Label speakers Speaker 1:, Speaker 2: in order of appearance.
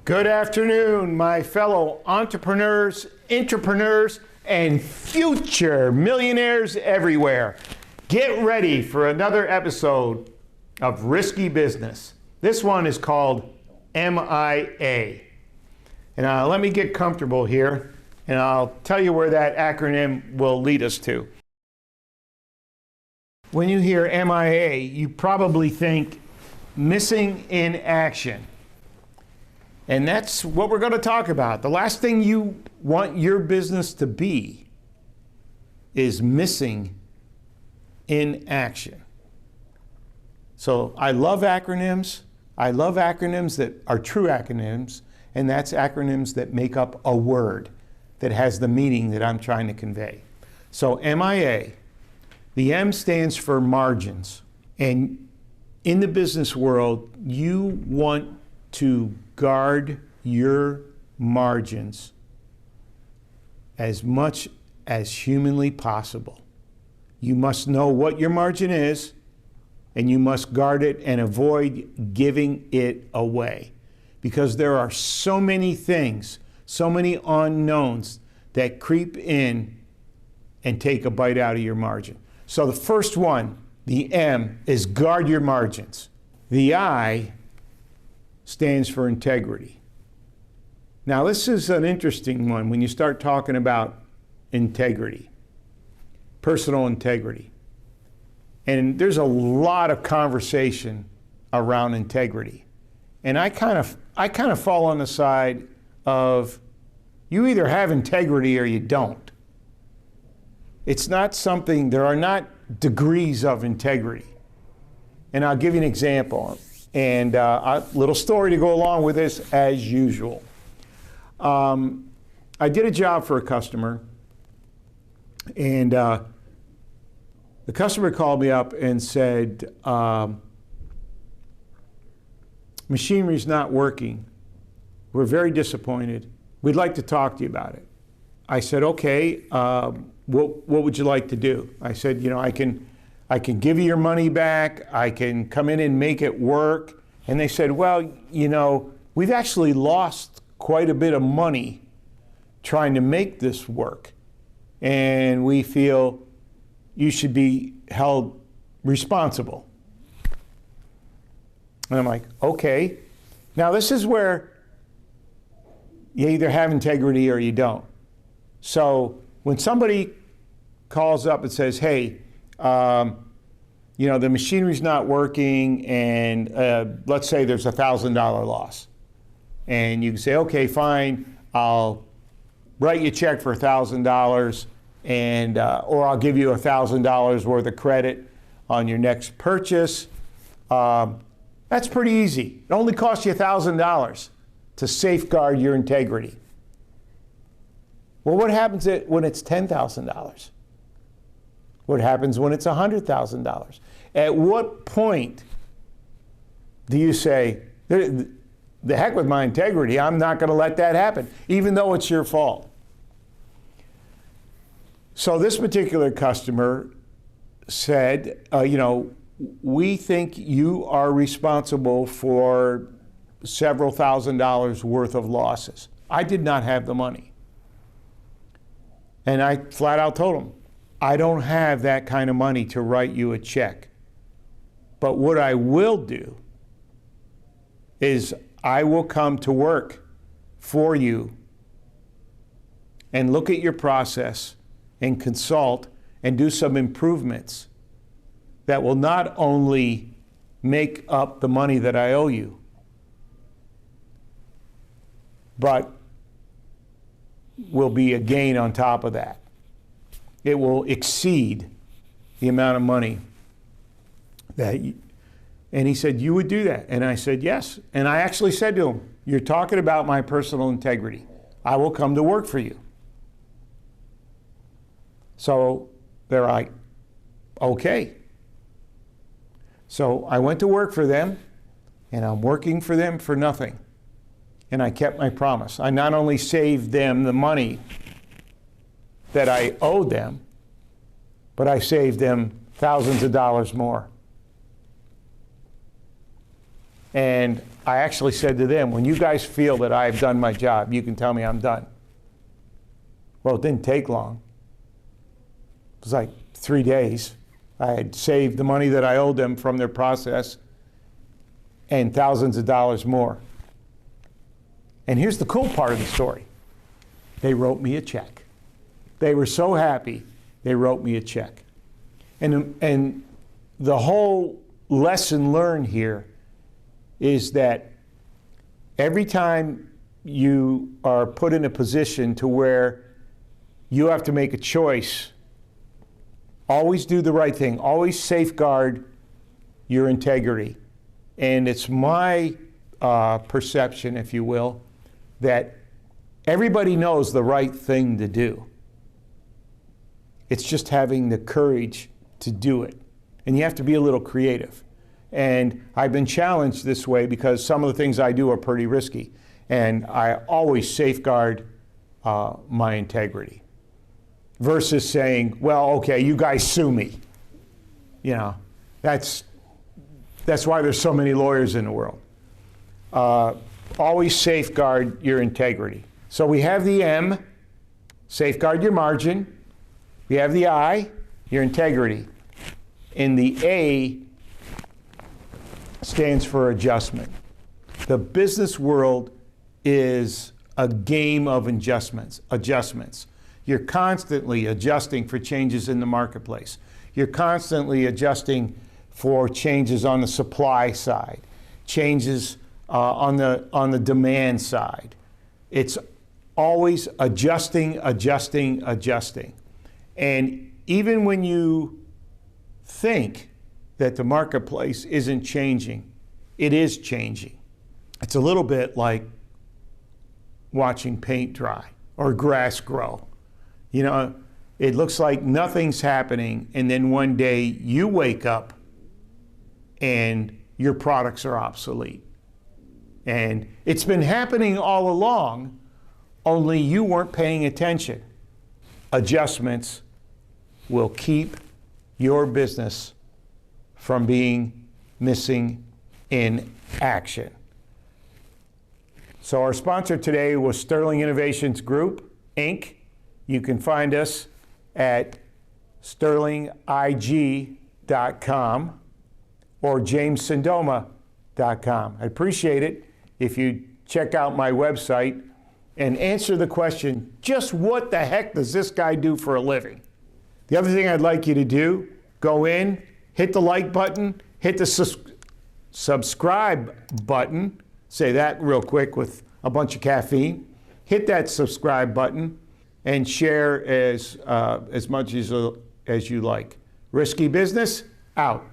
Speaker 1: Good afternoon, my fellow entrepreneurs, intrapreneurs, and future millionaires everywhere. Get ready for another episode of Risky Business. This one is called M.I.A. And let me get comfortable here, and I'll tell you where that acronym will lead us to. When you hear M.I.A., you probably think missing in action. And that's what we're going to talk about. The last thing you want your business to be is missing in action. So I love acronyms. I love acronyms that are true acronyms, and that's acronyms that make up a word that has the meaning that I'm trying to convey. So M.I.A., the M stands for margins. And in the business world, you want to guard your margins as much as humanly possible. You must know what your margin is, and you must guard it and avoid giving it away. Because there are so many things, so many unknowns that creep in and take a bite out of your margin. So the first one, the M, is guard your margins. The I stands for integrity. Now this is an interesting one when you start talking about integrity, personal integrity. And there's a lot of conversation around integrity. And I kind of fall on the side of you either have integrity or you don't. It's not something, there are not degrees of integrity. And I'll give you an example. And a little story to go along with this as usual. I did a job for a customer, and the customer called me up and said, machinery's not working. We're very disappointed. We'd like to talk to you about it. I said, okay, what would you like to do? I said, you know, I can give you your money back. I can come in and make it work. And they said, well, you know, we've actually lost quite a bit of money trying to make this work. And we feel you should be held responsible. And I'm like, okay. Now this is where you either have integrity or you don't. So when somebody calls up and says, hey, you know, the machinery's not working, and let's say there's a $1,000 loss. And you can say, okay, fine, I'll write you a check for $1,000, and or I'll give you $1,000 worth of credit on your next purchase. That's pretty easy. It only costs you $1,000 to safeguard your integrity. Well, what happens when it's $10,000? What happens when it's $100,000? At what point do you say, the heck with my integrity, I'm not going to let that happen, even though it's your fault? So this particular customer said, you know, we think you are responsible for several $1,000s worth of losses. I did not have the money. And I flat out told him, I don't have that kind of money to write you a check. But what I will do is I will come to work for you and look at your process and consult and do some improvements that will not only make up the money that I owe you, but will be a gain on top of that. It will exceed the amount of money that you, and he said, you would do that? And I said, yes. And I actually said to him, you're talking about my personal integrity. I will come to work for you. So they're like, okay. So I went to work for them, and I'm working for them for nothing. And I kept my promise. I not only saved them the money that I owed them, but I saved them thousands of dollars more. And I actually said to them, when you guys feel that I've done my job, you can tell me I'm done. Well, it didn't take long. It was like 3 days. I had saved the money that I owed them from their process and thousands of dollars more. And here's the cool part of the story. They wrote me a check. They were so happy, they wrote me a check. And the whole lesson learned here is that every time you are put in a position to where you have to make a choice, always do the right thing. Always safeguard your integrity. And it's my perception, if you will, that everybody knows the right thing to do. It's just having the courage to do it. And you have to be a little creative. And I've been challenged this way because some of the things I do are pretty risky. And I always safeguard my integrity. Versus saying, well, okay, you guys sue me. You know, that's why there's so many lawyers in the world. Always safeguard your integrity. So we have the M, safeguard your margin. We have the I, your integrity. And the A stands for adjustment. The business world is a game of adjustments. You're constantly adjusting for changes in the marketplace. You're constantly adjusting for changes on the supply side, changes on the demand side. It's always adjusting. And even when you think that the marketplace isn't changing, it is changing. It's a little bit like watching paint dry or grass grow. You know, it looks like nothing's happening, and then one day you wake up and your products are obsolete. And it's been happening all along, only you weren't paying attention. Adjustments will keep your business from being missing in action. So our sponsor today was Sterling Innovations Group, Inc. You can find us at sterlingig.com or jimcendoma.com. I appreciate it if you check out my website and answer the question, just what the heck does this guy do for a living? The other thing I'd like you to do, go in, hit the like button, hit the subscribe button, say that real quick with a bunch of caffeine, hit that subscribe button, and share as much as you like. Risky Business, out.